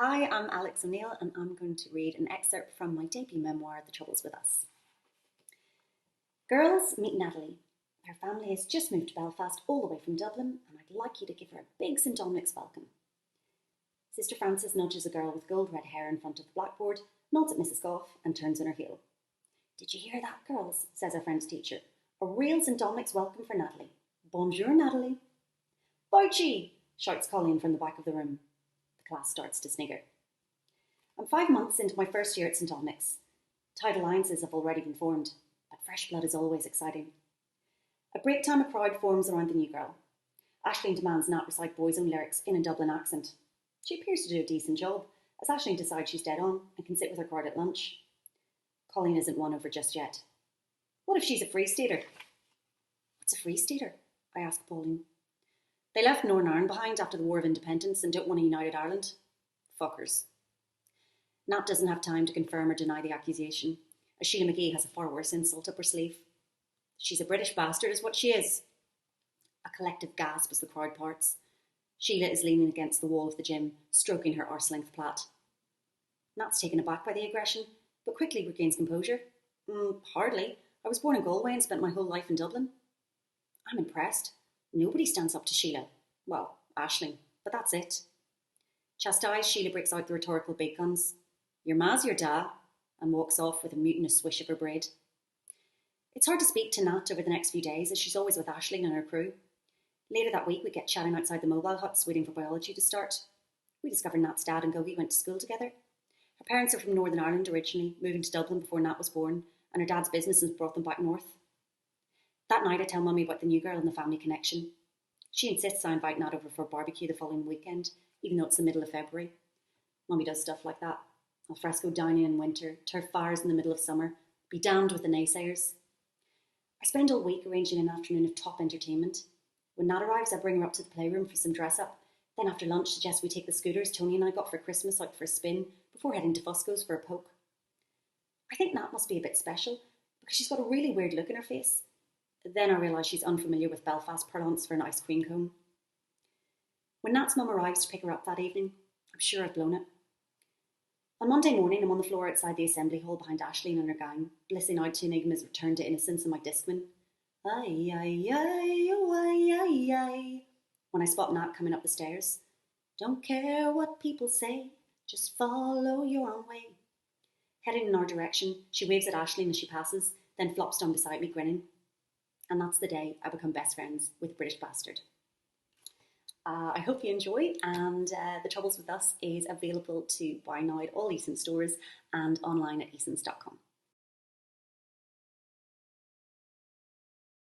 Hi, I'm Alix O'Neill and I'm going to read an excerpt from my debut memoir, The Troubles With Us. Girls, meet Natalie. Her family has just moved to Belfast all the way from Dublin and I'd like you to give her a big St Dominic's welcome. Sister Frances nudges a girl with gold red hair in front of the blackboard, nods at Mrs Goff and turns on her heel. Did you hear that, girls? Says her friend's teacher. A real St Dominic's welcome for Natalie. Bonjour, Natalie. Boichi! Shouts Colleen from the back of the room. The class starts to snigger. I'm 5 months into my first year at St Dominic's. Tight alliances have already been formed, but fresh blood is always exciting. At break time, a crowd forms around the new girl. Aisling demands Nat recite Boys' Own lyrics in a Dublin accent. She appears to do a decent job, as Aisling decides she's dead on and can sit with her crowd at lunch. Colleen isn't won over just yet. What if she's a Free Stater? What's a Free Stater? I ask Pauline. They left Northern Ireland behind after the War of Independence and don't want a united Ireland. Fuckers. Nat doesn't have time to confirm or deny the accusation, as Sheila McGee has a far worse insult up her sleeve. She's a British bastard is what she is. A collective gasp as the crowd parts. Sheila is leaning against the wall of the gym, stroking her arse-length plait. Nat's taken aback by the aggression, but quickly regains composure. Hardly. I was born in Galway and spent my whole life in Dublin. I'm impressed. Nobody stands up to Sheila. Well, Aisling, but that's it. Chastised, Sheila breaks out the rhetorical big guns. Your ma's your da, and walks off with a mutinous swish of her braid. It's hard to speak to Nat over the next few days, as she's always with Aisling and her crew. Later that week, we get chatting outside the mobile huts, waiting for biology to start. We discover Nat's dad and Gogi went to school together. Her parents are from Northern Ireland originally, moving to Dublin before Nat was born, and her dad's business has brought them back north. That night I tell Mummy about the new girl and the family connection. She insists I invite Nat over for a barbecue the following weekend, even though it's the middle of February. Mummy does stuff like that. Alfresco dining in winter, turf fires in the middle of summer, be damned with the naysayers. I spend all week arranging an afternoon of top entertainment. When Nat arrives, I bring her up to the playroom for some dress-up. Then after lunch, suggest we take the scooters Tony and I got for Christmas out for a spin before heading to Fusco's for a poke. I think Nat must be a bit special because she's got a really weird look in her face. Then I realise she's unfamiliar with Belfast parlance for an ice cream cone. When Nat's mum arrives to pick her up that evening, I'm sure I've blown it. On Monday morning, I'm on the floor outside the assembly hall behind Aisling and her gang, blissing out to Enigma's Return to Innocence in my Discman. Ay, ay, ay, oh, ay, ay, ay. When I spot Nat coming up the stairs. Don't care what people say, just follow your own way. Heading in our direction, she waves at Aisling as she passes, then flops down beside me grinning. And that's the day I become best friends with a British bastard. I hope you enjoy, and The Troubles With Us is available to buy now at all Easons stores and online at easons.com.